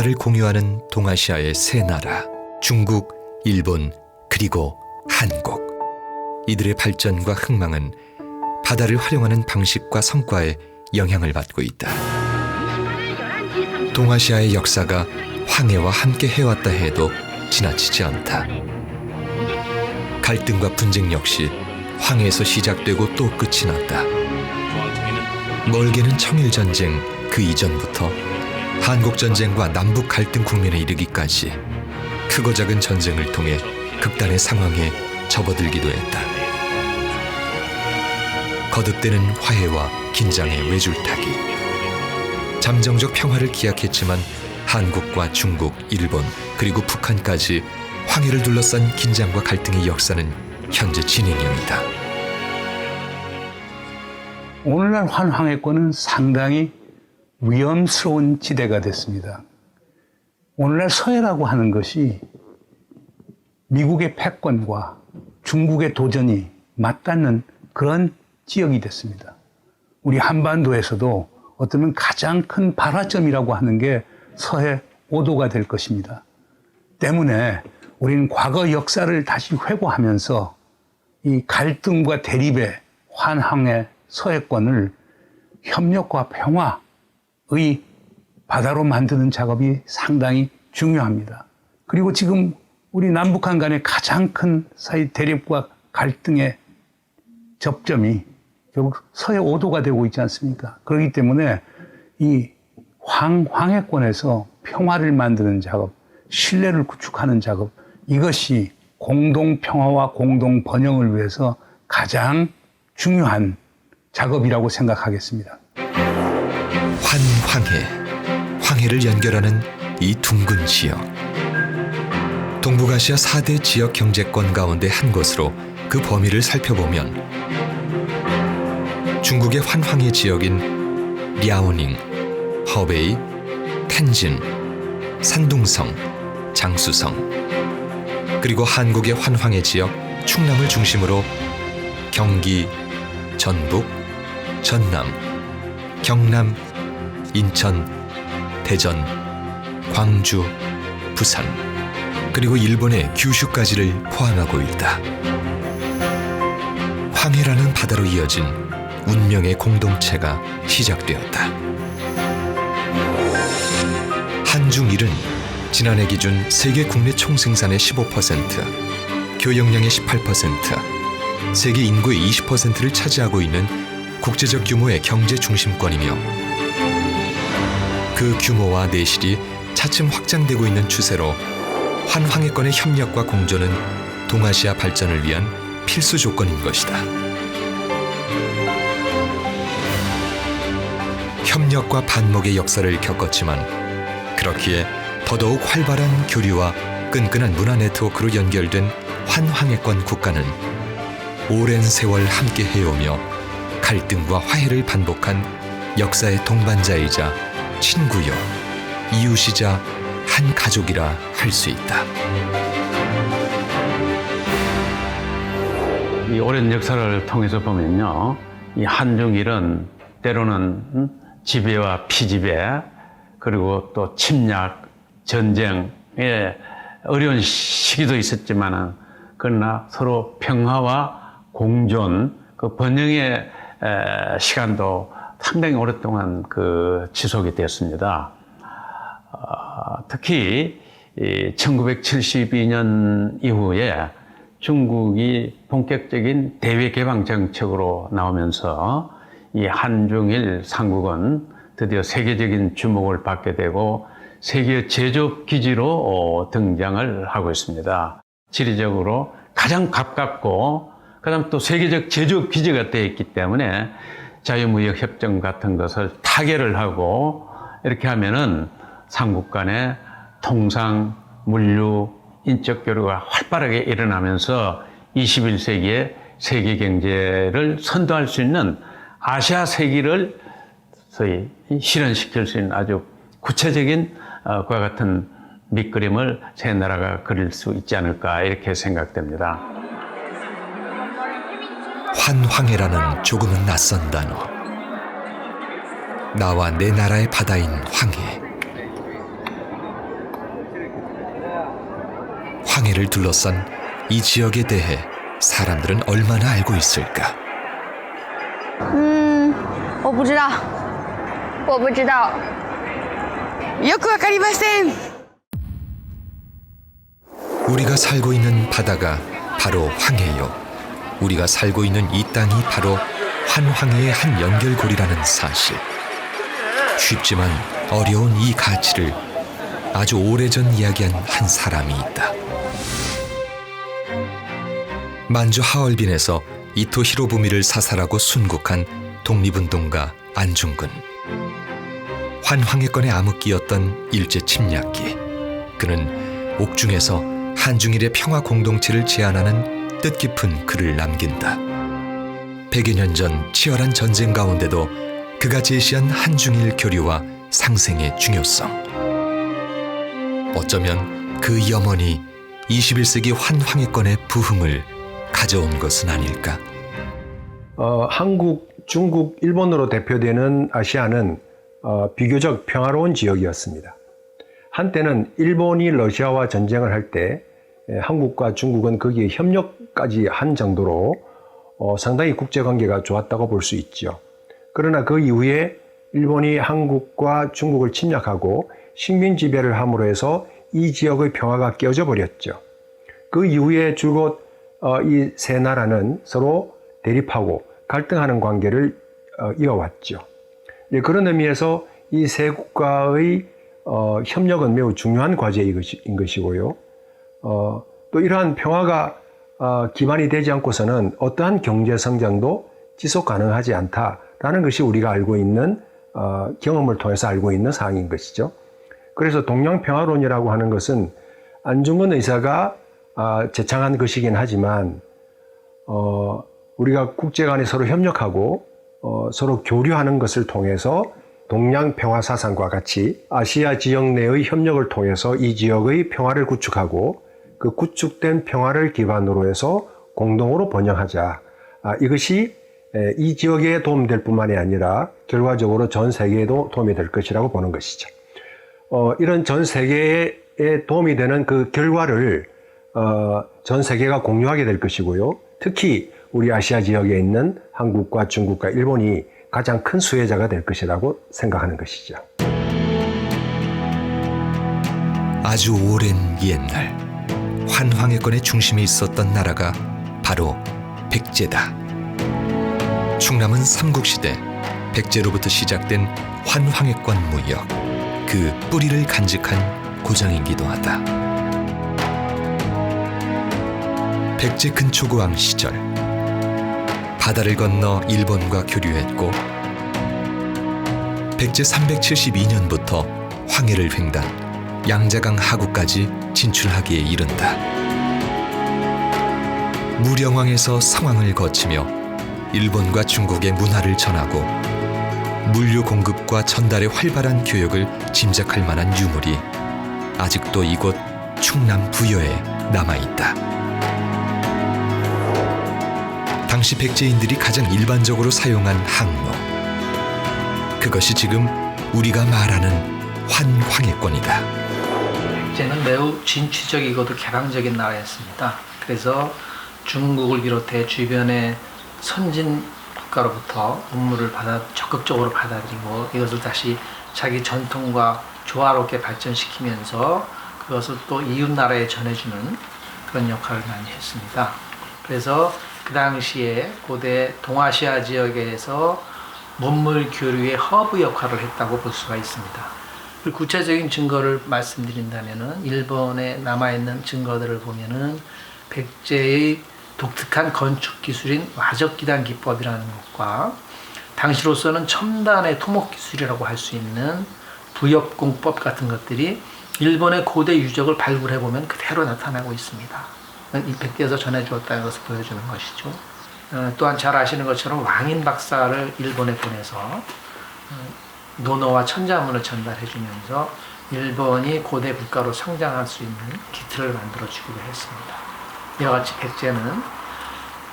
바다를 공유하는 동아시아의 세 나라, 중국, 일본, 그리고 한국. 이들의 발전과 흥망은 바다를 활용하는 방식과 성과에 영향을 받고 있다. 동아시아의 역사가 황해와 함께 해왔다 해도 지나치지 않다. 갈등과 분쟁 역시 황해에서 시작되고 또 끝이 났다. 멀게는 청일전쟁 그 이전부터 한국전쟁과 남북 갈등 국면에 이르기까지 크고 작은 전쟁을 통해 극단의 상황에 접어들기도 했다. 거듭되는 화해와 긴장의 외줄타기. 잠정적 평화를 기약했지만 한국과 중국, 일본, 그리고 북한까지 황해를 둘러싼 긴장과 갈등의 역사는 현재 진행형이다. 오늘날 환황해권은 상당히 위험스러운 지대가 됐습니다. 오늘날 서해라고 하는 것이 미국의 패권과 중국의 도전이 맞닿는 그런 지역이 됐습니다. 우리 한반도에서도 어쩌면 가장 큰 발화점이라고 하는 게 서해 5도가 될 것입니다. 때문에 우리는 과거 역사를 다시 회고하면서 이 갈등과 대립의 환황의 서해권을 협력과 평화의 바다로 만드는 작업이 상당히 중요합니다. 그리고 지금 우리 남북한 간의 가장 큰 사이 대립과 갈등의 접점이 결국 서해 5도가 되고 있지 않습니까? 그렇기 때문에 이 황해권에서 평화를 만드는 작업, 신뢰를 구축하는 작업, 이것이 공동 평화와 공동 번영을 위해서 가장 중요한 작업이라고 생각하겠습니다. 황해를 연결하는 이 둥근 지역. 동북아시아 4대 지역 경제권 가운데 한 곳으로 그 범위를 살펴보면 중국의 환황해 지역인 랴오닝, 허베이, 텐진, 산둥성, 장쑤성, 그리고 한국의 환황해 지역 충남을 중심으로 경기, 전북, 전남, 경남, 인천, 대전, 광주, 부산, 그리고 일본의 규슈까지를 포함하고 있다. 황해라는 바다로 이어진 운명의 공동체가 시작되었다. 한중일은 지난해 기준 세계 국내 총생산의 15%, 교역량의 18%, 세계 인구의 20%를 차지하고 있는 국제적 규모의 경제 중심권이며 그 규모와 내실이 차츰 확장되고 있는 추세로 환황해권의 협력과 공존은 동아시아 발전을 위한 필수 조건인 것이다. 협력과 반목의 역사를 겪었지만 그렇기에 더더욱 활발한 교류와 끈끈한 문화 네트워크로 연결된 환황해권 국가는 오랜 세월 함께 해오며 갈등과 화해를 반복한 역사의 동반자이자 친구요, 이웃이자 한 가족이라 할 수 있다. 이 오랜 역사를 통해서 보면요, 이 한중일은 때로는 지배와 피지배, 그리고 또 침략, 전쟁의 어려운 시기도 있었지만은 그러나 서로 평화와 공존, 그 번영의 시간도 상당히 오랫동안 지속이 되었습니다. 특히 1972년 이후에 중국이 본격적인 대외 개방 정책으로 나오면서 이 한중일 삼국은 드디어 세계적인 주목을 받게 되고 세계 제조업 기지로 등장을 하고 있습니다. 지리적으로 가장 가깝고 그다음 또 세계적 제조업 기지가 되어 있기 때문에 자유무역 협정 같은 것을 타결을 하고 이렇게 하면은 삼국 간의 통상, 물류, 인적 교류가 활발하게 일어나면서 21세기의 세계 경제를 선도할 수 있는 아시아 세기를 소위 실현시킬 수 있는 아주 구체적인 그와 같은 밑그림을 세 나라가 그릴 수 있지 않을까 이렇게 생각됩니다. 환황해라는 조금은 낯선 단어. 나와 내 나라의 바다인 황해. 황해를 둘러싼 이 지역에 대해 사람들은 얼마나 알고 있을까? 我不知道，我不知道。よくわかりません。 우리가 살고 있는 바다가 바로 황해요. 우리가 살고 있는 이 땅이 바로 환황해의 한 연결고리라는 사실. 쉽지만 어려운 이 가치를 아주 오래전 이야기한 한 사람이 있다. 만주 하얼빈에서 이토 히로부미를 사살하고 순국한 독립운동가 안중근. 환황해권의 암흑기였던 일제 침략기. 그는 옥중에서 한중일의 평화 공동체를 제안하는 뜻깊은 글을 남긴다. 100여 년 전 치열한 전쟁 가운데도 그가 제시한 한중일 교류와 상생의 중요성. 어쩌면 그 염원이 21세기 환황해권의 부흥을 가져온 것은 아닐까? 한국, 중국, 일본으로 대표되는 아시아는 비교적 평화로운 지역이었습니다. 한때는 일본이 러시아와 전쟁을 할 때 한국과 중국은 거기에 협력까지 한 정도로 상당히 국제관계가 좋았다고 볼 수 있죠. 그러나 그 이후에 일본이 한국과 중국을 침략하고 식민 지배를 함으로 해서 이 지역의 평화가 깨어져 버렸죠. 그 이후에 줄곧 이 세 나라는 서로 대립하고 갈등하는 관계를 이어왔죠. 그런 의미에서 이 세 국가의 협력은 매우 중요한 과제인 것이고요. 또 이러한 평화가 기반이 되지 않고서는 어떠한 경제 성장도 지속 가능하지 않다라는 것이 우리가 알고 있는 경험을 통해서 알고 있는 사항인 것이죠. 그래서 동양평화론이라고 하는 것은 안중근 의사가 제창한 것이긴 하지만 우리가 국제 간에 서로 협력하고 서로 교류하는 것을 통해서 동양평화사상과 같이 아시아 지역 내의 협력을 통해서 이 지역의 평화를 구축하고 그 구축된 평화를 기반으로 해서 공동으로 번영하자. 이것이 이 지역에 도움될 뿐만이 아니라 결과적으로 전 세계에도 도움이 될 것이라고 보는 것이죠. 이런 전 세계에 도움이 되는 그 결과를 전 세계가 공유하게 될 것이고요. 특히 우리 아시아 지역에 있는 한국과 중국과 일본이 가장 큰 수혜자가 될 것이라고 생각하는 것이죠. 아주 오랜 옛날 환황해권의 중심에 있었던 나라가 바로 백제다. 충남은 삼국시대 백제로부터 시작된 환황해권 무역, 그 뿌리를 간직한 고장이기도 하다. 백제 근초고왕 시절 바다를 건너 일본과 교류했고 백제 372년부터 황해를 횡단 양자강 하구까지 진출하기에 이른다. 무령왕에서 성왕을 거치며 일본과 중국의 문화를 전하고 물류 공급과 전달의 활발한 교역을 짐작할 만한 유물이 아직도 이곳 충남 부여에 남아있다. 당시 백제인들이 가장 일반적으로 사용한 항로, 그것이 지금 우리가 말하는 환황해권이다. 백제는 매우 진취적이고도 개방적인 나라였습니다. 그래서 중국을 비롯해 주변의 선진 국가로부터 문물을 적극적으로 받아들이고 이것을 다시 자기 전통과 조화롭게 발전시키면서 그것을 또 이웃 나라에 전해주는 그런 역할을 많이 했습니다. 그래서 그 당시에 고대 동아시아 지역에서 문물 교류의 허브 역할을 했다고 볼 수가 있습니다. 그 구체적인 증거를 말씀드린다면은 일본에 남아있는 증거들을 보면은 백제의 독특한 건축 기술인 와적기단 기법이라는 것과 당시로서는 첨단의 토목 기술이라고 할 수 있는 부엽공법 같은 것들이 일본의 고대 유적을 발굴해 보면 그대로 나타나고 있습니다. 이 백제에서 전해주었다는 것을 보여주는 것이죠. 또한 잘 아시는 것처럼 왕인 박사를 일본에 보내서 논어와 천자문을 전달해주면서 일본이 고대 국가로 성장할 수 있는 기틀을 만들어주기도 했습니다. 이와 같이 백제는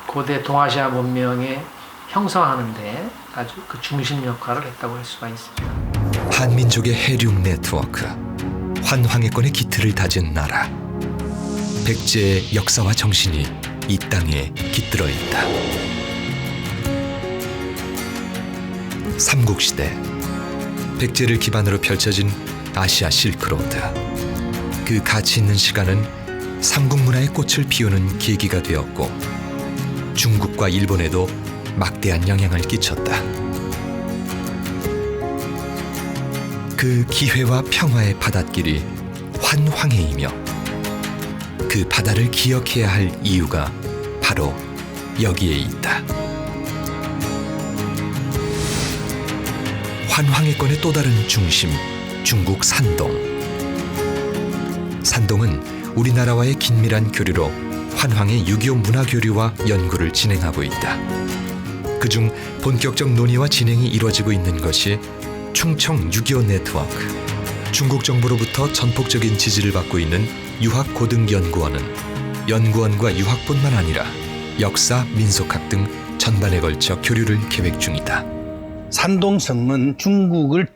고대 동아시아 문명의 형성하는 데 아주 그 중심 역할을 했다고 할 수가 있습니다. 한민족의 해륙 네트워크, 환황해권의 기틀을 다진 나라. 백제의 역사와 정신이 이 땅에 깃들어 있다. 삼국시대 백제를 기반으로 펼쳐진 아시아 실크로드. 그 가치 있는 시간은 삼국 문화의 꽃을 피우는 계기가 되었고 중국과 일본에도 막대한 영향을 끼쳤다. 그 기회와 평화의 바닷길이 환황해이며 그 바다를 기억해야 할 이유가 바로 여기에 있다. 환황해권의 또 다른 중심, 중국 산동. 산동은 우리나라와의 긴밀한 교류로 환황의 유교 문화 교류와 연구를 진행하고 있다. 그중 본격적 논의와 진행이 이루어지고 있는 것이 충청 유교 네트워크. 중국 정부로부터 전폭적인 지지를 받고 있는 유학고등연구원은 연구원과 유학뿐만 아니라 역사, 민속학 등 전반에 걸쳐 교류를 계획 중이다. 산동성은 중국을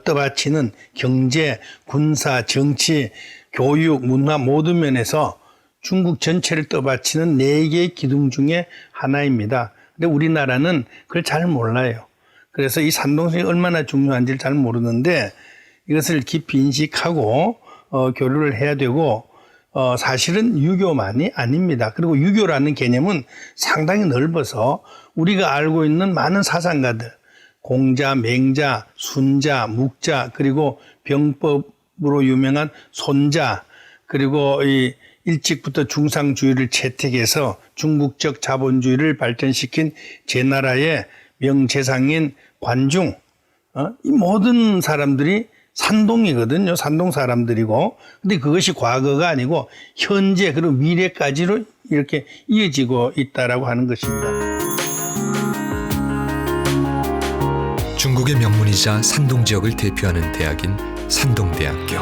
떠받치는 경제, 군사, 정치, 교육, 문화 모든 면에서 중국 전체를 떠받치는 4개의 기둥 중에 하나입니다. 근데 우리나라는 그걸 잘 몰라요. 그래서 이 산동성이 얼마나 중요한지를 잘 모르는데 이것을 깊이 인식하고 교류를 해야 되고 사실은 유교만이 아닙니다. 그리고 유교라는 개념은 상당히 넓어서 우리가 알고 있는 많은 사상가들 공자, 맹자, 순자, 묵자 그리고 병법으로 유명한 손자 그리고 이 일찍부터 중상주의를 채택해서 중국적 자본주의를 발전시킨 제나라의 명재상인 관중 이 모든 사람들이 산동이거든요. 산동 사람들이고 근데 그것이 과거가 아니고 현재 그리고 미래까지로 이렇게 이어지고 있다라고 하는 것입니다. 중국의 명문이자 산동 지역을 대표하는 대학인 산동대학교.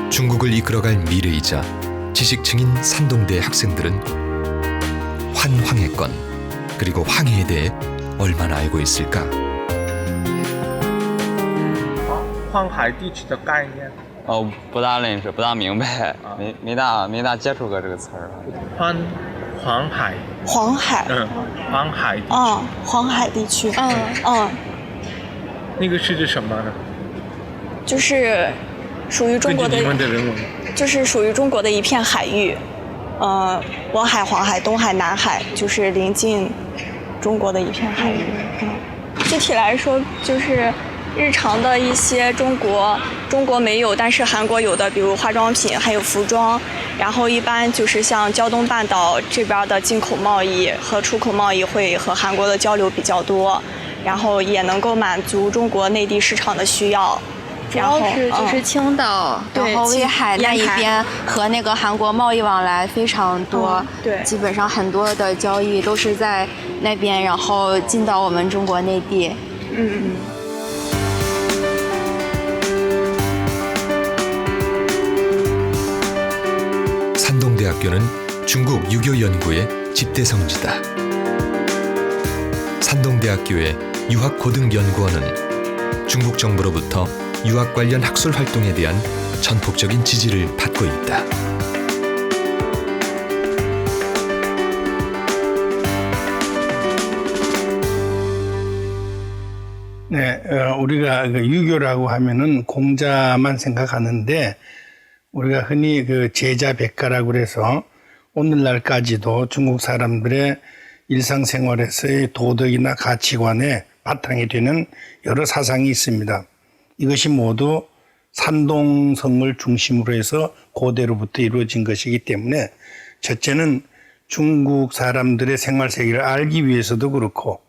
중국을 이끌어갈 미래이자 지식층인 산동대 학생들은 환황해권 그리고 황해에 대해 얼마나 알고 있을까? 黄海地区的概念，不大认识，不大明白，没大接触过这个词儿。黄海，黄海，黄海地区，黄海地区，那个是指什么呢？就是属于中国的，根据你们的人文，就是属于中国的一片海域，渤海、黄海、东海、南海，就是临近中国的一片海域。具体来说，就是日常的一些中国没有，但是韩国有的，比如化妆品，还有服装。然后一般就是像胶东半岛这边的进口贸易和出口贸易会和韩国的交流比较多，然后也能够满足中国内地市场的需要。主要是就是青岛，然后威海那一边和那个韩国贸易往来非常多，对，基本上很多的交易都是在那边，然后进到我们中国内地。 산동대학교는 중국 유교 연구의 집대성지다. 산동대학교의 유학고등연구원은 중국 정부로부터 유학 관련 학술 활동에 대한 전폭적인 지지를 받고 있다. 네, 우리가 유교라고 하면은 공자만 생각하는데 우리가 흔히 그 제자백가라고 그래서 오늘날까지도 중국 사람들의 일상생활에서의 도덕이나 가치관의 바탕이 되는 여러 사상이 있습니다. 이것이 모두 산동성을 중심으로 해서 고대로부터 이루어진 것이기 때문에 첫째는 중국 사람들의 생활세계를 알기 위해서도 그렇고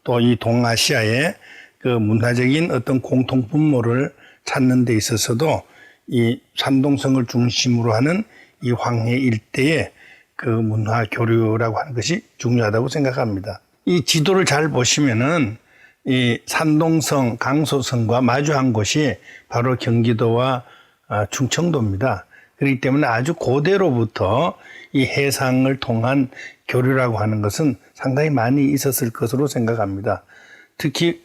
또 이 동아시아의 그 문화적인 어떤 공통분모를 찾는 데 있어서도 이 산동성을 중심으로 하는 이 황해 일대의 그 문화 교류라고 하는 것이 중요하다고 생각합니다. 이 지도를 잘 보시면은 이 산동성, 강소성과 마주한 곳이 바로 경기도와 충청도입니다. 그렇기 때문에 아주 고대로부터 이 해상을 통한 교류라고 하는 것은 상당히 많이 있었을 것으로 생각합니다. 특히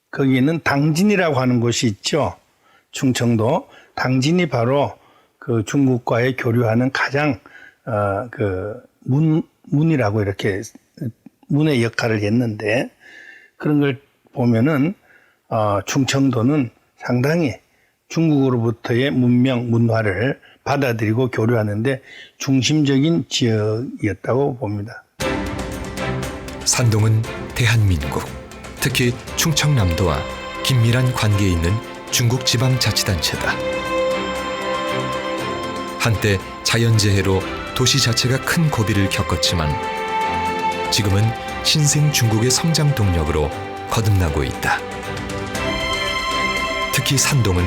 거기는 당진이라고 하는 곳이 있죠. 충청도. 당진이 바로 그 중국과의 교류하는 가장 그 문이라고 이렇게 문의 역할을 했는데 그런 걸 보면은 충청도는 상당히 중국으로부터의 문명, 문화를 받아들이고 교류하는데 중심적인 지역이었다고 봅니다. 산동은 대한민국, 특히 충청남도와 긴밀한 관계에 있는 중국 지방자치단체다. 한때 자연재해로 도시 자체가 큰 고비를 겪었지만 지금은 신생 중국의 성장 동력으로 거듭나고 있다. 특히 산동은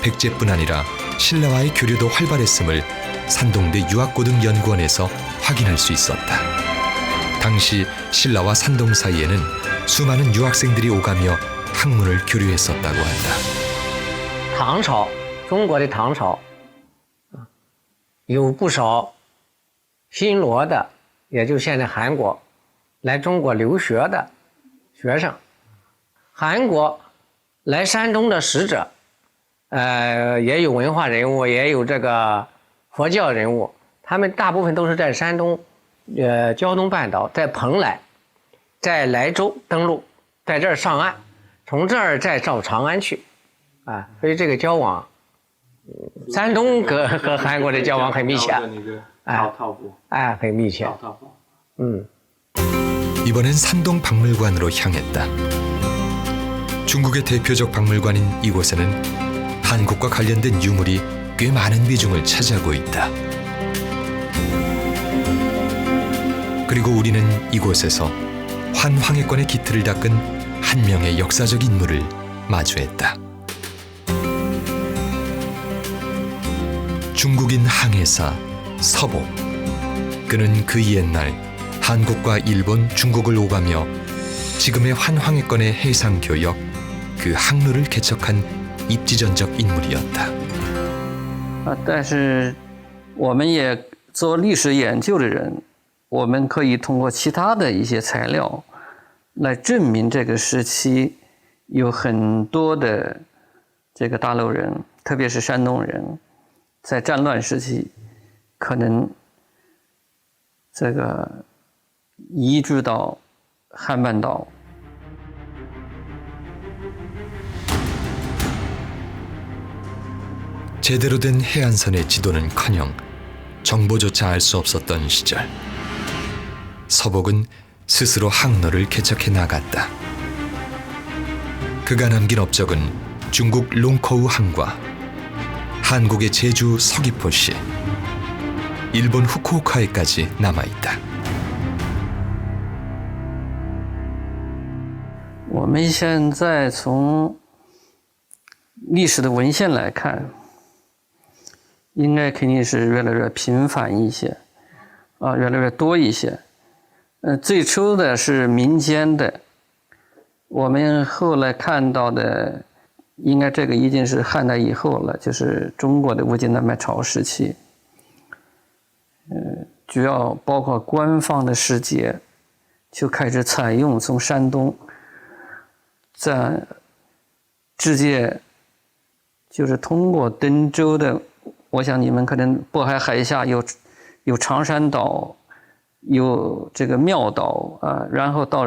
백제뿐 아니라 신라와의 교류도 활발했음을 산동대 유학고등연구원에서 확인할 수 있었다. 당시 신라와 산동 사이에는 수많은 유학생들이 오가며 학문을 교류했었다고 한다. 唐朝，中国的唐朝，有不少新罗的，也就现在韩国，来中国留学的学生。韩国来山东的使者，也有文化人物，也有这个佛教人物，他们大部分都是在山东，胶东半岛，在蓬莱，在莱州登陆，在这儿上岸，从这儿再到长安去。 所以这个交往，山东和韩国的交往很密切，很密切。 이번엔 산동 박물관으로 향했다. 중국의 대표적 박물관인 이곳에는 한국과 관련된 유물이 꽤 많은 비중을 차지하고 있다. 그리고 우리는 이곳에서 환황해권의 기틀을 닦은 한 명의 역사적 인물을 마주했다. 중국인 항해사 서복. 그는 그 옛날 한국과 일본, 중국을 오가며 지금의 환황해권의 해상 교역, 그 항로를 개척한 입지전적 인물이었다. 但是我们也做历史研究的人，我们可以通过其他的一些材料来证明这个时期有很多的这个大陆人，特别是山东人。 在战乱时期，可能这个移居到汉半岛。 제대로 된 해안선의 지도는커녕 정보조차 알 수 없었던 시절, 서복은 스스로 항로를 개척해 나갔다. 그가 남긴 업적은 중국 롱커우 항과 한국의 제주 서귀포시, 일본 후쿠오카에까지 남아있다. 我们现在从历史的文献来看，应该肯定是越来越频繁一些，越来越多一些。最初的是民间的，我们后来看到的。 应该这个已经是汉代以后了，就是中国的魏晋南北朝时期。主要包括官方的使节就开始采用从山东，在直接就是通过登州的，我想你们可能渤海海峡有长山岛，有这个庙岛啊，然后到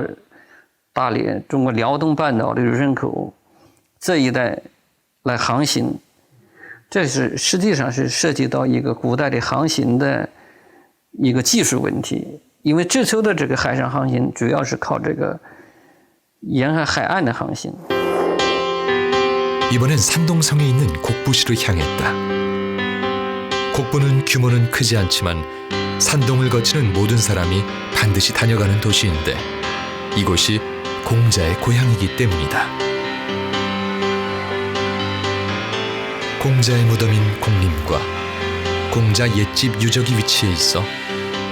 大连，中国辽东半岛的人口。 这一带来航行，这是实际上是涉及到一个古代的航行的一个技术问题。因为最初的这个海上航行主要是靠这个沿海岸的航行。 이번엔 산동성에 있는 곡부시로 향했다. 곡부는 규모는 크지 않지만 산동을 거치는 모든 사람이 반드시 다녀가는 도시인데 이곳이 공자의 고향이기 때문이다. 공자의 무덤인 공림과 공자 옛집 유적이 위치해 있어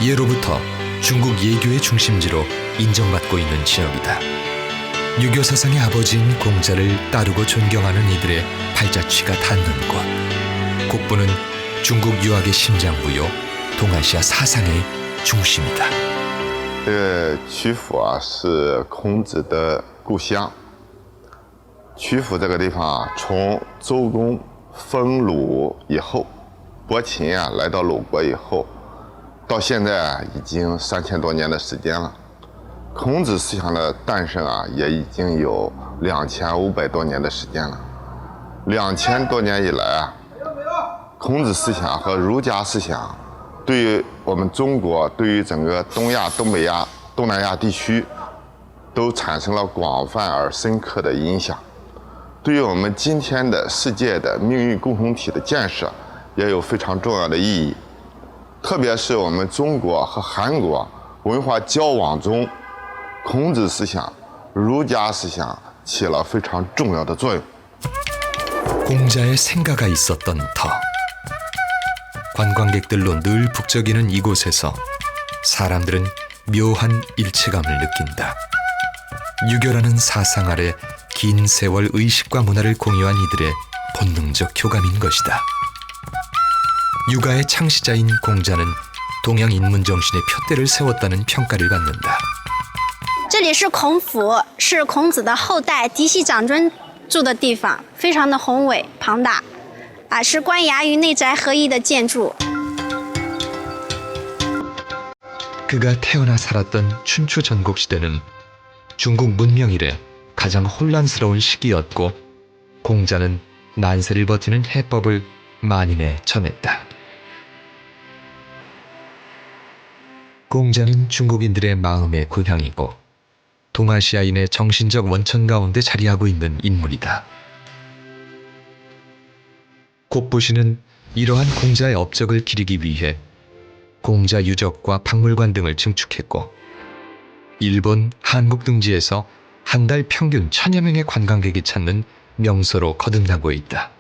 예로부터 중국 예교의 중심지로 인정받고 있는 지역이다. 유교 사상의 아버지인 공자를 따르고 존경하는 이들의 발자취가 닿는 곳. 곡부는 중국 유학의 심장부요, 동아시아 사상의 중심이다. 曲阜啊是孔子的故乡。曲阜这个地方啊，从周公 封鲁以后，伯禽啊来到鲁国以后，到现在啊已经3000多年的时间了。孔子思想的诞生啊也已经有2500多年的时间了。2000多年以来啊，孔子思想和儒家思想对于我们中国，对于整个东亚、东北亚、东南亚地区都产生了广泛而深刻的影响，对于我们今天的世界的命运共同体的建设也有非常重要的意义。特别是我们中国和韩国文化交往中，孔子思想、儒家思想起了非常重要的作用。 공자의 생가가 있었던 터. 관광객들로 늘 북적이는 이곳에서 사람들은 묘한 일체감을 느낀다. 유교라는 사상 아래 긴 세월 의식과 문화를 공유한 이들의 본능적 교감인 것이다. 육아의 창시자인 공자는 동양 인문 정신의 표대를 세웠다는 평가를 받는다. 这里是孔府，是孔子的后代嫡系长孙住的地方，非常的宏伟庞大，是官衙与内宅合一的建筑。 그가 태어나 살았던 춘추 전국 시대는 중국 문명 이래 가장 혼란스러운 시기였고 공자는 난세를 버티는 해법을 만인에 전했다. 공자는 중국인들의 마음의 고향이고 동아시아인의 정신적 원천 가운데 자리하고 있는 인물이다. 곱부시는 이러한 공자의 업적을 기리기 위해 공자 유적과 박물관 등을 증축했고 일본, 한국 등지에서 한 달 평균 1000여 명의 관광객이 찾는 명소로 거듭나고 있다.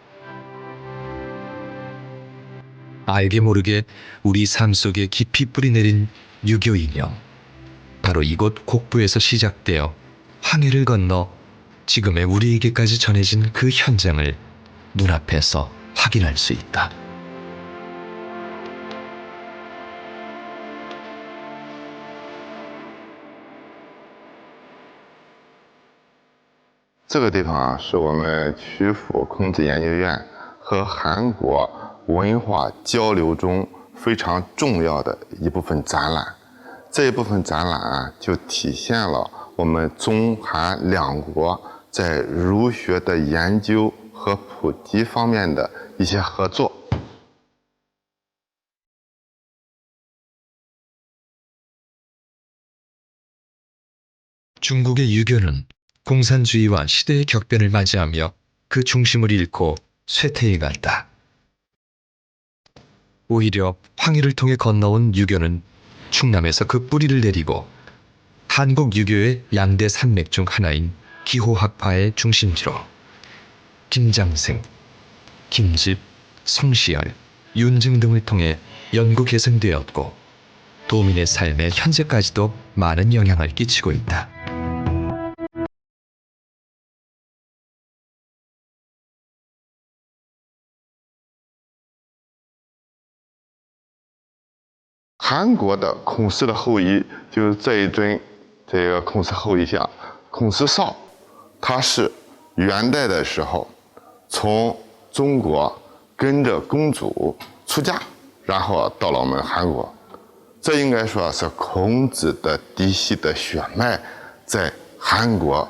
알게 모르게 우리 삶 속에 깊이 뿌리내린 유교 인형. 바로 이곳 곡부에서 시작되어 황해를 건너 지금의 우리에게까지 전해진 그 현장을 눈앞에서 확인할 수 있다. 这个地方啊，是我们曲阜孔子研究院和韩国文化交流中非常重要的一部分展览。这一部分展览啊，就体现了我们中韩两国在儒学的研究和普及方面的一些合作。 중국의 유교는 공산주의와 시대의 격변을 맞이하며 그 중심을 잃고 쇠퇴해 간다. 오히려 황해를 통해 건너온 유교는 충남에서 그 뿌리를 내리고 한국 유교의 양대 산맥 중 하나인 기호학파의 중심지로 김장생, 김집, 성시열, 윤증 등을 통해 연구 개선되었고 도민의 삶에 현재까지도 많은 영향을 끼치고 있다. 한국的孔氏的后裔就是这一尊这个孔氏后裔像孔氏少，他是元代的时候从中国跟着公主出嫁，然后到了我们韩国。这应该说是孔子的嫡系的血脉在韩国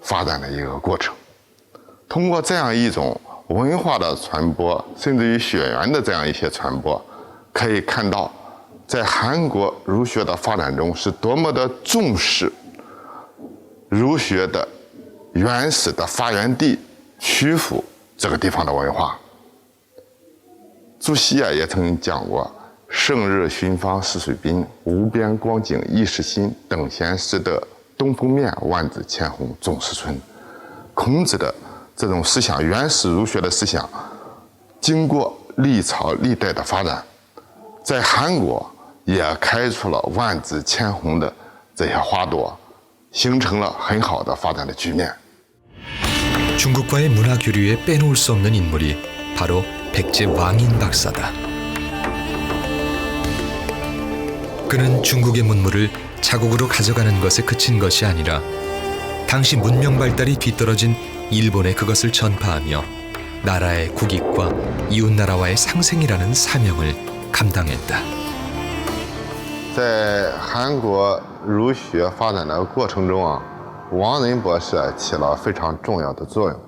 发展的一个过程。通过这样一种文化的传播，甚至于血缘的这样一些传播，可以看到。 在韩国儒学的发展中，是多么的重视儒学的原始的发源地曲阜这个地方的文化。朱熹啊也曾经讲过：“胜日寻芳泗水滨，无边光景一时新。等闲识得东风面，万紫千红总是春。”孔子的这种思想，原始儒学的思想，经过历朝历代的发展，在韩国。 也开出了万紫千红的这些花朵，形成了很好的发展的局面。 중국과의 문화 교류에 빼놓을 수 없는 인물이 바로 백제 왕인 박사다. 그는 중국의 문물을 자국으로 가져가는 것에 그친 것이 아니라 당시 문명 발달이 뒤떨어진 일본에 그것을 전파하며 나라의 국익과 이웃나라와의 상생이라는 사명을 감당했다. 在韩国儒学发展的过程中啊，王仁博士起了非常重要的作用。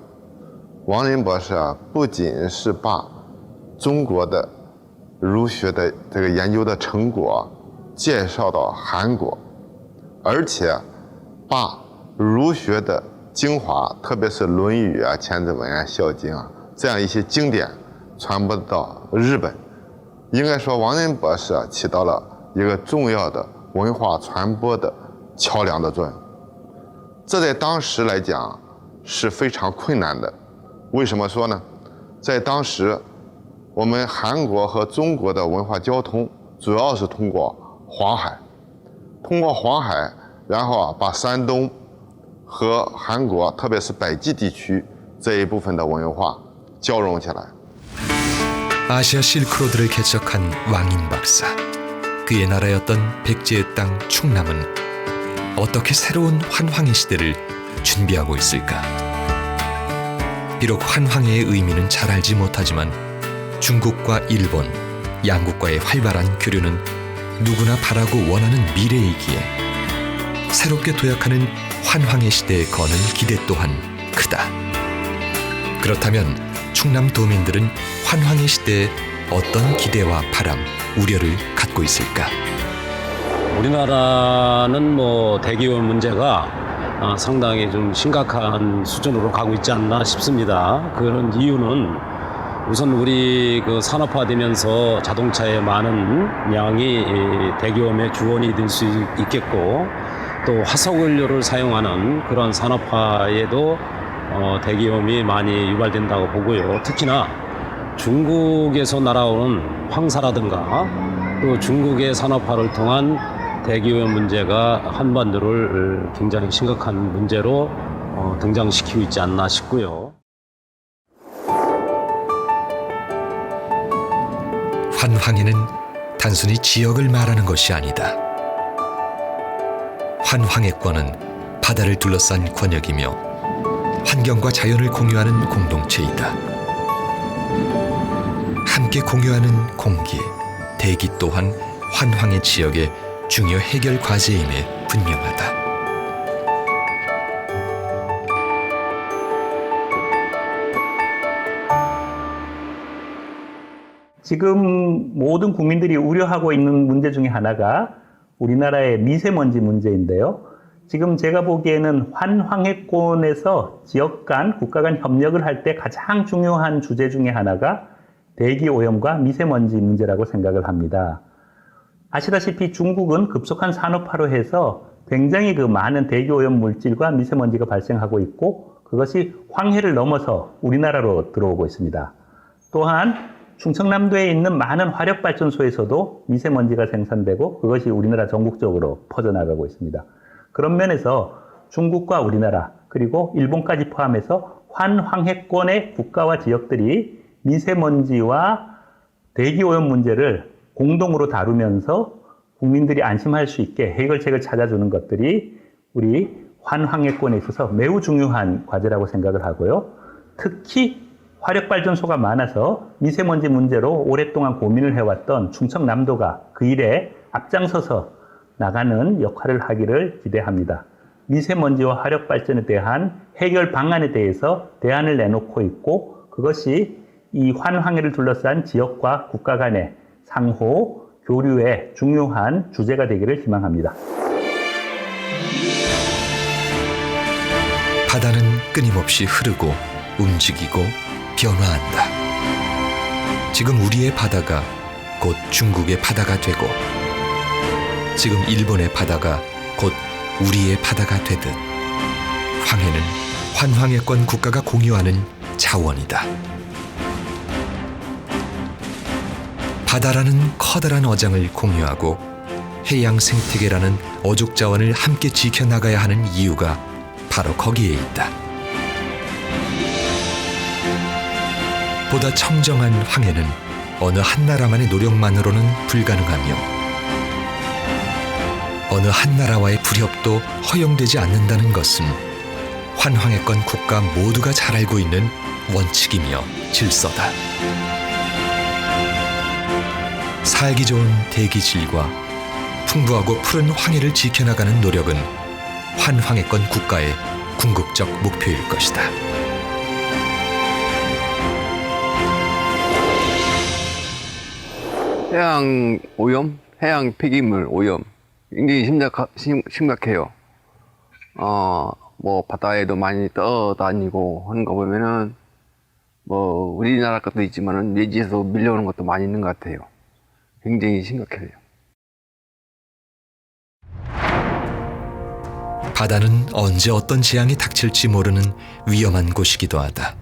王仁博士不仅是把中国的儒学的这个研究的成果介绍到韩国，而且把儒学的精华，特别是《论语》啊、《千字文》啊、《孝经》啊这样一些经典传播到日本。应该说，王仁博士起到了一个重要的文化传播的桥梁的作用。这在当时来讲是非常困难的。为什么说呢？在当时，我们韩国和中国的文化交通主要是通过黄海，然后把山东和韩国，特别是北极地区这一部分的文化交融起来。 아시아 실크로드를 개척한 왕인 박사. 그의 나라였던 백제의 땅 충남은 어떻게 새로운 환황의 시대를 준비하고 있을까? 비록 환황의 의미는 잘 알지 못하지만 중국과 일본, 양국과의 활발한 교류는 누구나 바라고 원하는 미래이기에 새롭게 도약하는 환황의 시대에 거는 기대 또한 크다. 그렇다면 충남 도민들은 환황의 시대에 어떤 기대와 바람, 우려를 갖고 있을까? 우리나라는 대기업 문제가 상당히 좀 심각한 수준으로 가고 있지 않나 싶습니다. 그런 이유는 우선 우리 산업화되면서 자동차의 많은 양이 대기업의 주원이 될 수 있겠고, 또 화석연료를 사용하는 그런 산업화에도 대기업이 많이 유발된다고 보고요. 특히나 중국에서 날아오는 황사라든가 또 중국의 산업화를 통한 대기업 문제가 한반도를 굉장히 심각한 문제로 등장시키고 있지 않나 싶고요. 환황에는 단순히 지역을 말하는 것이 아니다. 환황해권은 바다를 둘러싼 권역이며 환경과 자연을 공유하는 공동체이다. 함께 공유하는 공기, 대기 또한 환황의 지역의 중요 해결 과제임에 분명하다. 지금 모든 국민들이 우려하고 있는 문제 중에 하나가 우리나라의 미세먼지 문제인데요. 지금 제가 보기에는 환황해권에서 지역 간, 국가 간 협력을 할 때 가장 중요한 주제 중에 하나가 대기 오염과 미세먼지 문제라고 생각을 합니다. 아시다시피 중국은 급속한 산업화로 해서 굉장히 많은 대기 오염 물질과 미세먼지가 발생하고 있고, 그것이 황해를 넘어서 우리나라로 들어오고 있습니다. 또한 충청남도에 있는 많은 화력발전소에서도 미세먼지가 생산되고 그것이 우리나라 전국적으로 퍼져나가고 있습니다. 그런 면에서 중국과 우리나라 그리고 일본까지 포함해서 환황해권의 국가와 지역들이 미세먼지와 대기오염 문제를 공동으로 다루면서 국민들이 안심할 수 있게 해결책을 찾아주는 것들이 우리 환황해권에 있어서 매우 중요한 과제라고 생각을 하고요. 특히 화력발전소가 많아서 미세먼지 문제로 오랫동안 고민을 해왔던 충청남도가 그 일에 앞장서서 나가는 역할을 하기를 기대합니다. 미세먼지와 화력발전에 대한 해결 방안에 대해서 대안을 내놓고 있고, 그것이 이 환황해를 둘러싼 지역과 국가 간의 상호 교류의 중요한 주제가 되기를 희망합니다. 바다는 끊임없이 흐르고 움직이고 변화한다. 지금 우리의 바다가 곧 중국의 바다가 되고, 지금 일본의 바다가 곧 우리의 바다가 되듯 황해는 환황해권 국가가 공유하는 자원이다. 바다라는 커다란 어장을 공유하고 해양 생태계라는 어족 자원을 함께 지켜나가야 하는 이유가 바로 거기에 있다. 보다 청정한 황해는 어느 한 나라만의 노력만으로는 불가능하며 어느 한 나라와의 불협도 허용되지 않는다는 것은 환황했건 국가 모두가 잘 알고 있는 원칙이며 질서다. 살기 좋은 대기질과 풍부하고 푸른 황해를 지켜나가는 노력은 환황했건 국가의 궁극적 목표일 것이다. 해양 오염, 해양 폐기물 오염 굉장히 심각해요. 뭐 바다에도 많이 떠다니고 하는 거 보면은 뭐 우리나라 것도 있지만은 외지에서 밀려오는 것도 많이 있는 것 같아요. 굉장히 심각해요. 바다는 언제 어떤 재앙이 닥칠지 모르는 위험한 곳이기도 하다.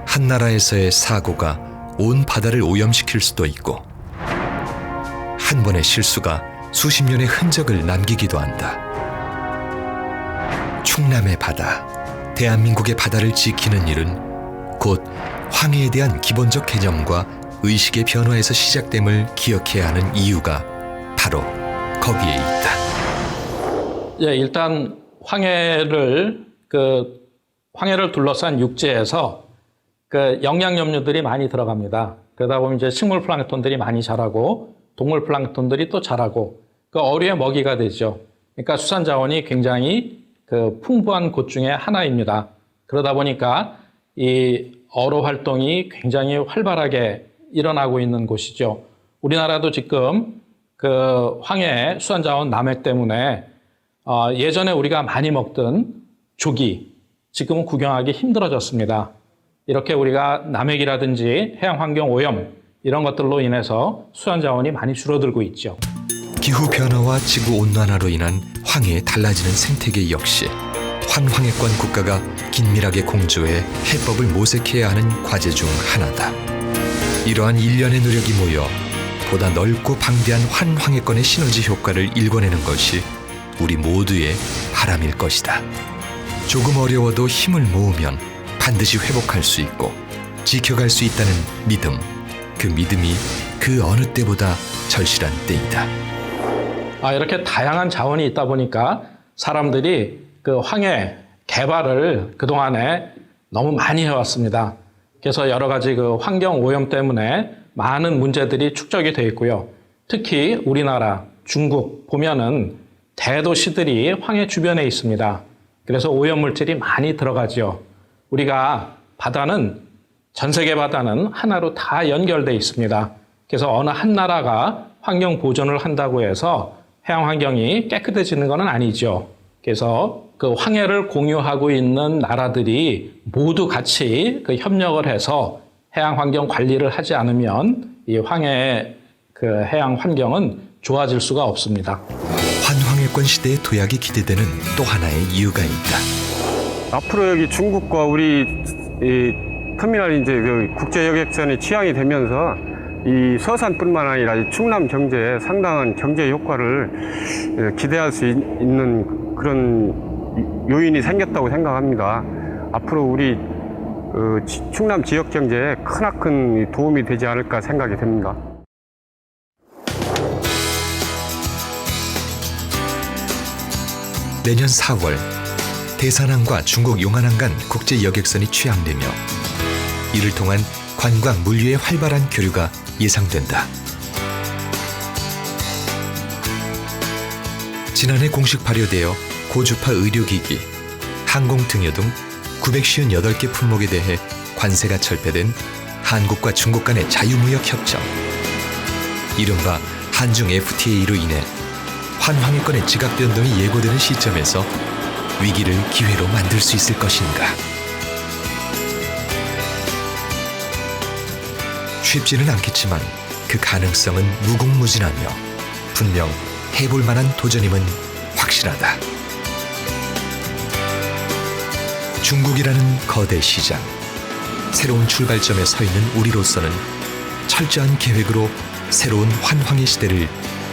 한 나라에서의 사고가 온 바다를 오염시킬 수도 있고 한 번의 실수가 수십 년의 흔적을 남기기도 한다. 충남의 바다, 대한민국의 바다를 지키는 일은 곧 황해에 대한 기본적 개념과 의식의 변화에서 시작됨을 기억해야 하는 이유가 바로 거기에 있다. 예, 일단 황해를 둘러싼 육지에서 영양염류들이 많이 들어갑니다. 그러다 보면 이제 식물 플랑크톤들이 많이 자라고 동물 플랑크톤들이 또 자라고 어류의 먹이가 되죠. 그러니까 수산 자원이 굉장히 풍부한 곳 중에 하나입니다. 그러다 보니까 이 어로 활동이 굉장히 활발하게 일어나고 있는 곳이죠. 우리나라도 지금 황해 수산 자원 남획 때문에 예전에 우리가 많이 먹던 조기, 지금은 구경하기 힘들어졌습니다. 이렇게 우리가 남획이라든지 해양환경 오염 이런 것들로 인해서 수산 자원이 많이 줄어들고 있죠. 기후변화와 지구온난화로 인한 황해의 달라지는 생태계 역시 환황해권 국가가 긴밀하게 공조해 해법을 모색해야 하는 과제 중 하나다. 이러한 일련의 노력이 모여 보다 넓고 방대한 환황해권의 시너지 효과를 일궈내는 것이 우리 모두의 바람일 것이다. 조금 어려워도 힘을 모으면 반드시 회복할 수 있고 지켜갈 수 있다는 믿음, 그 믿음이 그 어느 때보다 절실한 때이다. 이렇게 다양한 자원이 있다 보니까 사람들이 황해 개발을 그동안에 너무 많이 해왔습니다. 그래서 여러 가지 환경 오염 때문에 많은 문제들이 축적이 돼 있고요. 특히 우리나라, 중국 보면은 대도시들이 황해 주변에 있습니다. 그래서 오염물질이 많이 들어가죠. 우리가 전 세계 바다는 하나로 다 연결돼 있습니다. 그래서 어느 한 나라가 환경 보존을 한다고 해서 해양 환경이 깨끗해지는 건 아니죠. 그래서 황해를 공유하고 있는 나라들이 모두 같이 협력을 해서 해양 환경 관리를 하지 않으면 이 황해의 해양 환경은 좋아질 수가 없습니다. 환황해권 시대의 도약이 기대되는 또 하나의 이유가 있다. 앞으로 여기 중국과 우리 터미널이 이제 국제 여객선이 취항이 되면서 이 서산뿐만 아니라 이 충남 경제에 상당한 경제 효과를 기대할 수 있는 그런 요인이 생겼다고 생각합니다. 앞으로 우리 충남 지역 경제에 크나큰 도움이 되지 않을까 생각이 됩니다. 내년 4월 대산항과 중국 용안항 간 국제 여객선이 취항되며 이를 통한 관광 물류의 활발한 교류가 예상된다. 지난해 공식 발효되어 고주파 의료기기, 항공 등유 등 958개 품목에 대해 관세가 철폐된 한국과 중국 간의 자유무역 협정, 이른바 한중 FTA로 인해 환황해권의 지각 변동이 예고되는 시점에서 위기를 기회로 만들 수 있을 것인가? 쉽지는 않겠지만 그 가능성은 무궁무진하며 분명 해볼 만한 도전임은 확실하다. 중국이라는 거대 시장, 새로운 출발점에 서 있는 우리로서는 철저한 계획으로 새로운 환황의 시대를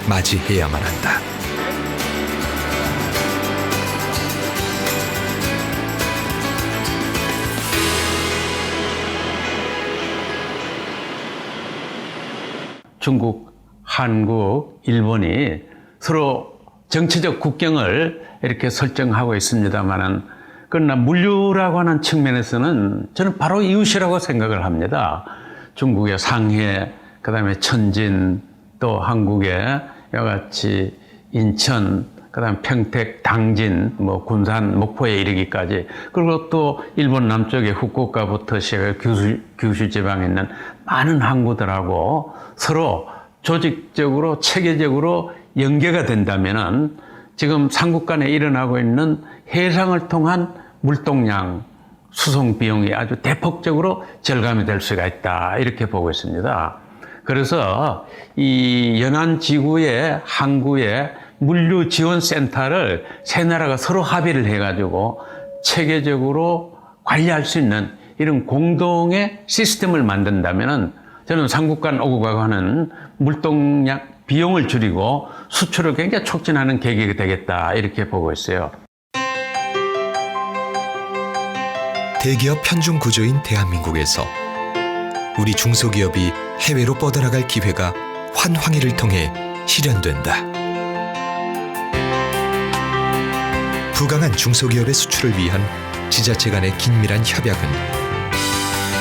맞이해야만 한다. 중국, 한국, 일본이 서로 정치적 국경을 이렇게 설정하고 있습니다만은 그러나 물류라고 하는 측면에서는 저는 바로 이웃이라고 생각을 합니다. 중국의 상해, 그다음에 천진, 또 한국의 여같이 인천, 그다음 평택, 당진, 뭐 군산, 목포에 이르기까지, 그리고 또 일본 남쪽의 후쿠오카부터 시작해 규슈 지방에 있는 많은 항구들하고 서로 조직적으로 체계적으로 연계가 된다면은 지금 삼국 간에 일어나고 있는 해상을 통한 물동량 수송 비용이 아주 대폭적으로 절감이 될 수가 있다, 이렇게 보고 있습니다. 그래서 이 연안 지구의 항구의 물류 지원 센터를 세 나라가 서로 합의를 해가지고 체계적으로 관리할 수 있는 이런 공동의 시스템을 만든다면은 저는 삼국 간 오고 가고 하는 물동량 비용을 줄이고 수출을 굉장히 촉진하는 계기가 되겠다, 이렇게 보고 있어요. 대기업 편중 구조인 대한민국에서 우리 중소기업이 해외로 뻗어나갈 기회가 환황회를 통해 실현된다. 부강한 중소기업의 수출을 위한 지자체 간의 긴밀한 협약은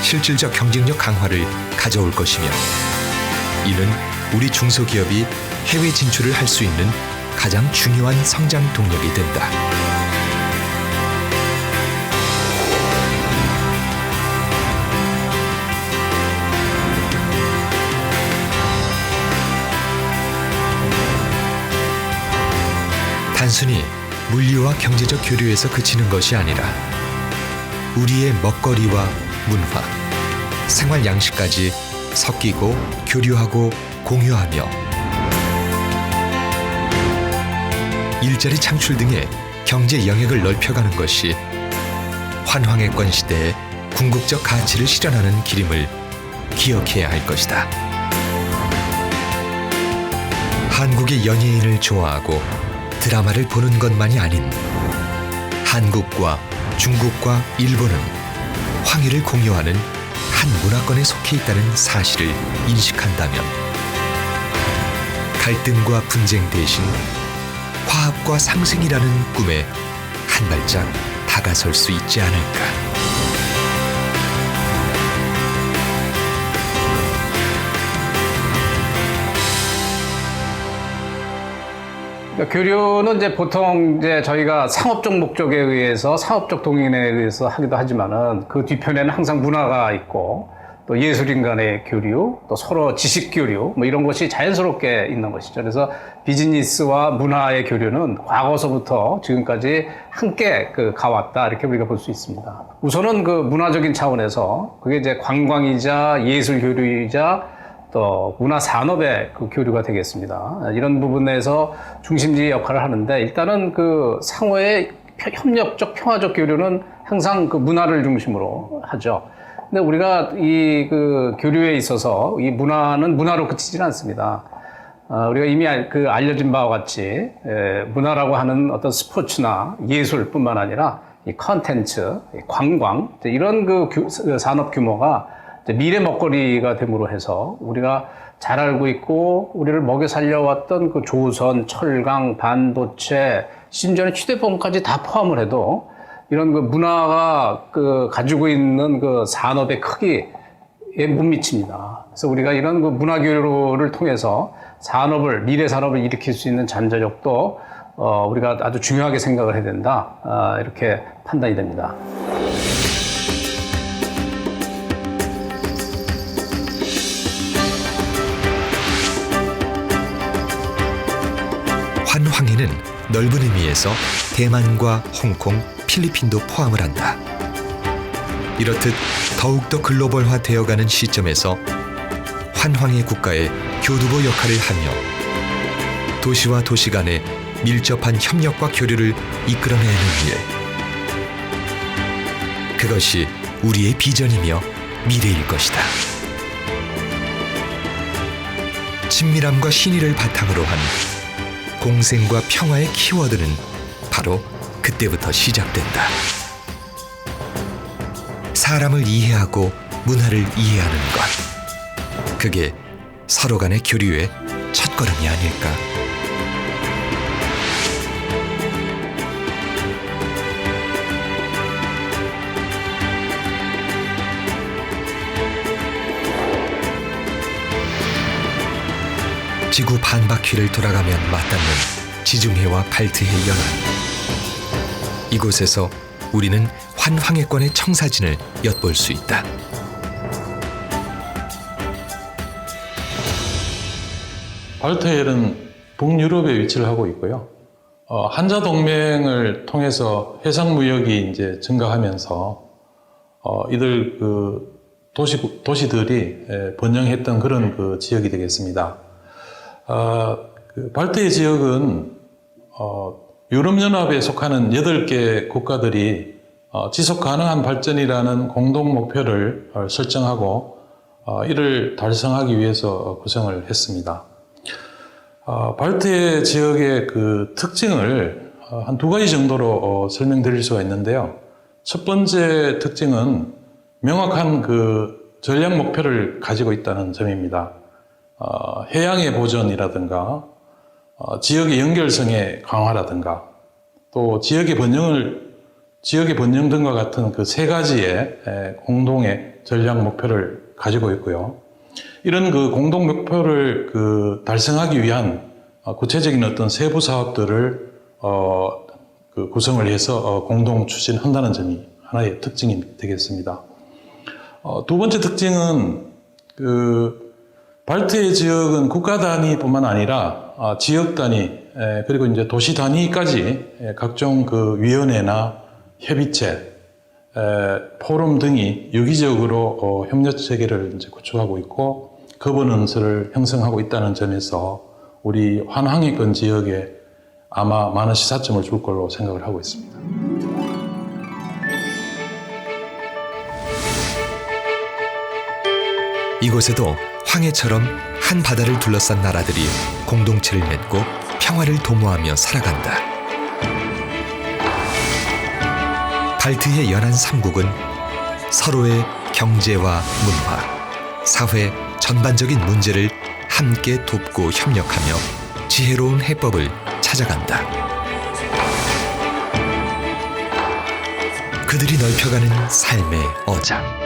실질적 경쟁력 강화를 가져올 것이며, 이는 우리 중소기업이 해외 진출을 할 수 있는 가장 중요한 성장 동력이 된다. 단순히 물류와 경제적 교류에서 그치는 것이 아니라 우리의 먹거리와 문화, 생활 양식까지 섞이고 교류하고 공유하며 일자리 창출 등의 경제 영역을 넓혀가는 것이 환황해권 시대의 궁극적 가치를 실현하는 길임을 기억해야 할 것이다. 한국의 연예인을 좋아하고 드라마를 보는 것만이 아닌 한국과 중국과 일본은 황해를 공유하는 한 문화권에 속해 있다는 사실을 인식한다면 갈등과 분쟁 대신 화합과 상생이라는 꿈에 한 발짝 다가설 수 있지 않을까. 교류는 이제 보통 이제 저희가 상업적 목적에 의해서 상업적 동인에 의해서 하기도 하지만은 그 뒤편에는 항상 문화가 있고 또 예술인 간의 교류, 또 서로 지식 교류, 뭐 이런 것이 자연스럽게 있는 것이죠. 그래서 비즈니스와 문화의 교류는 과거서부터 지금까지 함께 가왔다, 이렇게 우리가 볼 수 있습니다. 우선은 그 문화적인 차원에서 그게 이제 관광이자 예술 교류이자 또 문화 산업의 그 교류가 되겠습니다. 이런 부분에서 중심지 역할을 하는데, 일단은 그 상호의 협력적 평화적 교류는 항상 그 문화를 중심으로 하죠. 근데 우리가 이 그 교류에 있어서 이 문화는 문화로 그치지는 않습니다. 우리가 이미 알려진 바와 같이 문화라고 하는 어떤 스포츠나 예술뿐만 아니라 이 컨텐츠, 관광, 이런 그 산업 규모가 미래 먹거리가 됨으로 해서 우리가 잘 알고 있고 우리를 먹여 살려왔던 그 조선, 철강, 반도체, 심지어는 휴대폰까지 다 포함을 해도 이런 그 문화가 그 가지고 있는 그 산업의 크기에 못 미칩니다. 그래서 우리가 이런 그 문화 교류를 통해서 산업을, 미래 산업을 일으킬 수 있는 잠재력도 우리가 아주 중요하게 생각을 해야 된다, 이렇게 판단이 됩니다. 환황회는 넓은 의미에서 대만과 홍콩, 필리핀도 포함을 한다. 이렇듯 더욱더 글로벌화 되어가는 시점에서 환황회 국가의 교두보 역할을 하며 도시와 도시 간의 밀접한 협력과 교류를 이끌어내는 일. 그것이 우리의 비전이며 미래일 것이다. 친밀함과 신의를 바탕으로 한 공생과 평화의 키워드는 바로 그때부터 시작된다. 사람을 이해하고 문화를 이해하는 것. 그게 서로 간의 교류의 첫걸음이 아닐까. 지구 반바퀴를 돌아가면 맞닿는 지중해와 발트해 연안. 이곳에서 우리는 환황해권의 청사진을 엿볼 수 있다. 발트해는 북유럽에 위치를 하고 있고요. 한자 동맹을 통해서 해상 무역이 이제 증가하면서 이들 그 도시들이 번영했던 그런 그 지역이 되겠습니다. 그 발트해 지역은 유럽연합에 속하는 8개 국가들이 지속 가능한 발전이라는 공동 목표를 설정하고 이를 달성하기 위해서 구성을 했습니다. 발트해 지역의 그 특징을 한 2가지 정도로 설명드릴 수가 있는데요. 첫 번째 특징은 명확한 그 전략 목표를 가지고 있다는 점입니다. 해양의 보존이라든가 지역의 연결성의 강화라든가 또 지역의 번영 등과 같은 그 3가지의 공동의 전략 목표를 가지고 있고요. 이런 그 공동 목표를 그 달성하기 위한 구체적인 어떤 세부 사업들을 그 구성을 해서 공동 추진한다는 점이 하나의 특징이 되겠습니다. 두 번째 특징은 그 발트해 지역은 국가 단위뿐만 아니라 지역 단위 그리고 이제 도시 단위까지 각종 그 위원회나 협의체, 포럼 등이 유기적으로 협력 체계를 이제 구축하고 있고 거버넌스를 형성하고 있다는 점에서 우리 환황해권 지역에 아마 많은 시사점을 줄 걸로 생각을 하고 있습니다. 이곳에도 황해처럼 한 바다를 둘러싼 나라들이 공동체를 맺고 평화를 도모하며 살아간다. 발트해 연안 3국은 서로의 경제와 문화, 사회 전반적인 문제를 함께 돕고 협력하며 지혜로운 해법을 찾아간다. 그들이 넓혀가는 삶의 어장.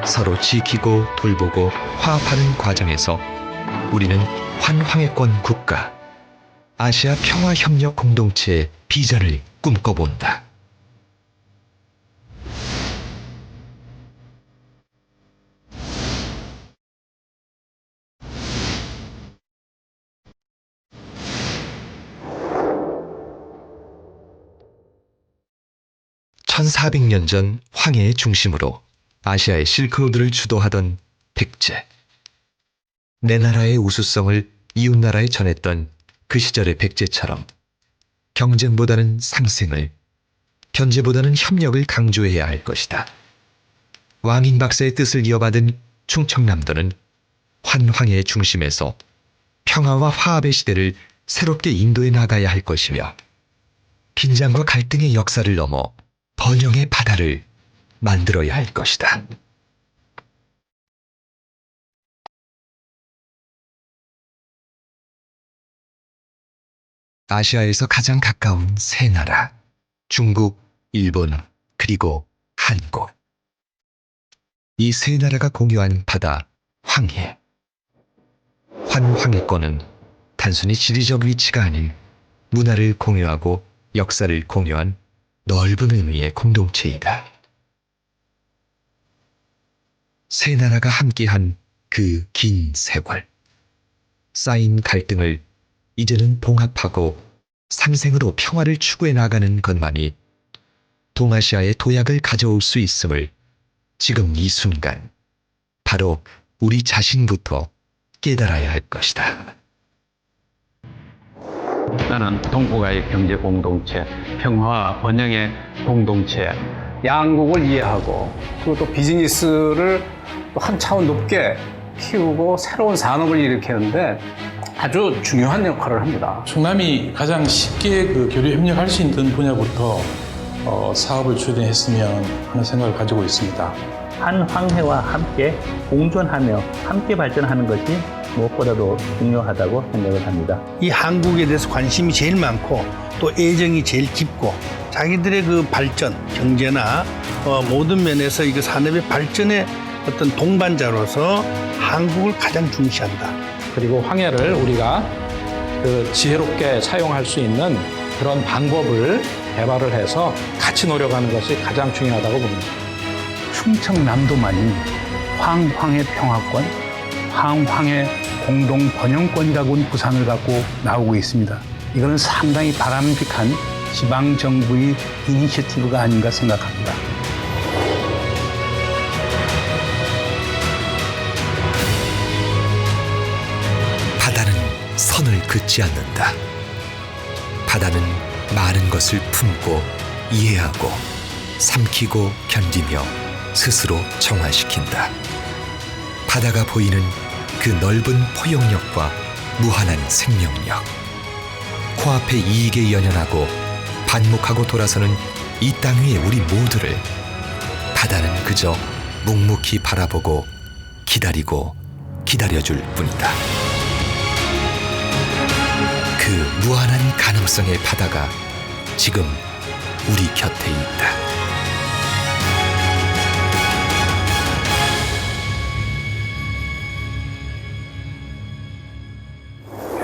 서로 지키고 돌보고 화합하는 과정에서 우리는 환황해권 국가, 아시아 평화협력 공동체의 비전을 꿈꿔본다. (1400년) 전 황해의 중심으로 아시아의 실크로드를 주도하던 백제. 내 나라의 우수성을 이웃나라에 전했던 그 시절의 백제처럼 경쟁보다는 상생을, 견제보다는 협력을 강조해야 할 것이다. 왕인박사의 뜻을 이어받은 충청남도는 환황해의 중심에서 평화와 화합의 시대를 새롭게 인도해 나가야 할 것이며 긴장과 갈등의 역사를 넘어 번영의 바다를 만들어야 할 것이다. 아시아에서 가장 가까운 세 나라, 중국, 일본, 그리고 한국. 이 세 나라가 공유한 바다, 황해. 환황해권은 단순히 지리적 위치가 아닌 문화를 공유하고 역사를 공유한 넓은 의미의 공동체이다. 세 나라가 함께한 그 긴 세월, 쌓인 갈등을 이제는 봉합하고 상생으로 평화를 추구해 나가는 것만이 동아시아의 도약을 가져올 수 있음을 지금 이 순간 바로 우리 자신부터 깨달아야 할 것이다. 나는 동북아의 경제 공동체, 평화와 번영의 공동체, 양국을 이해하고 그리고 또 비즈니스를 또 한 차원 높게 키우고 새로운 산업을 일으키는데 아주 중요한 역할을 합니다. 충남이 가장 쉽게 그 교류 협력할 수 있는 분야부터 사업을 추진했으면 하는 생각을 가지고 있습니다. 한황해와 함께 공존하며 함께 발전하는 것이 무엇보다도 중요하다고 생각을 합니다. 이 한국에 대해서 관심이 제일 많고 또 애정이 제일 깊고 자기들의 그 발전, 경제나 모든 면에서 이거 산업의 발전의 어떤 동반자로서 한국을 가장 중시한다. 그리고 황해를 우리가 그 지혜롭게 사용할 수 있는 그런 방법을 개발을 해서 같이 노력하는 것이 가장 중요하다고 봅니다. 충청남도만이 황황해 평화권, 황황해 공동 번영권이라고는 구상을 갖고 나오고 있습니다. 이거는 상당히 바람직한 지방 정부의 이니셔티브가 아닌가 생각합니다. 바다는 선을 긋지 않는다. 바다는 많은 것을 품고 이해하고 삼키고 견디며 스스로 정화시킨다. 바다가 보이는 그 넓은 포용력과 무한한 생명력. 코앞에 이익에 연연하고 반목하고 돌아서는 이 땅 위의 우리 모두를 바다는 그저 묵묵히 바라보고 기다리고 기다려줄 뿐이다. 그 무한한 가능성의 바다가 지금 우리 곁에 있다.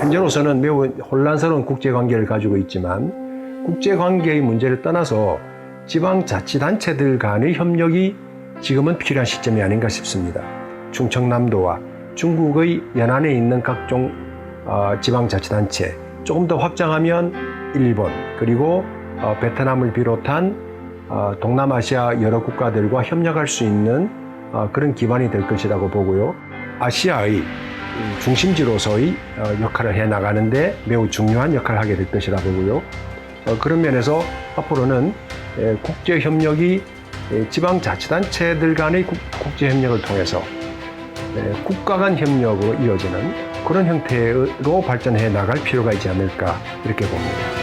현재로서는 매우 혼란스러운 국제관계를 가지고 있지만 국제관계의 문제를 떠나서 지방자치단체들 간의 협력이 지금은 필요한 시점이 아닌가 싶습니다. 충청남도와 중국의 연안에 있는 각종 지방자치단체, 조금 더 확장하면 일본, 그리고 베트남을 비롯한 동남아시아 여러 국가들과 협력할 수 있는 그런 기반이 될 것이라고 보고요. 아시아의 중심지로서의 역할을 해나가는데 매우 중요한 역할을 하게 될 것이라 보고요. 그런 면에서 앞으로는 국제협력이 지방자치단체들 간의 국제협력을 통해서 국가 간 협력으로 이어지는 그런 형태로 발전해 나갈 필요가 있지 않을까 이렇게 봅니다.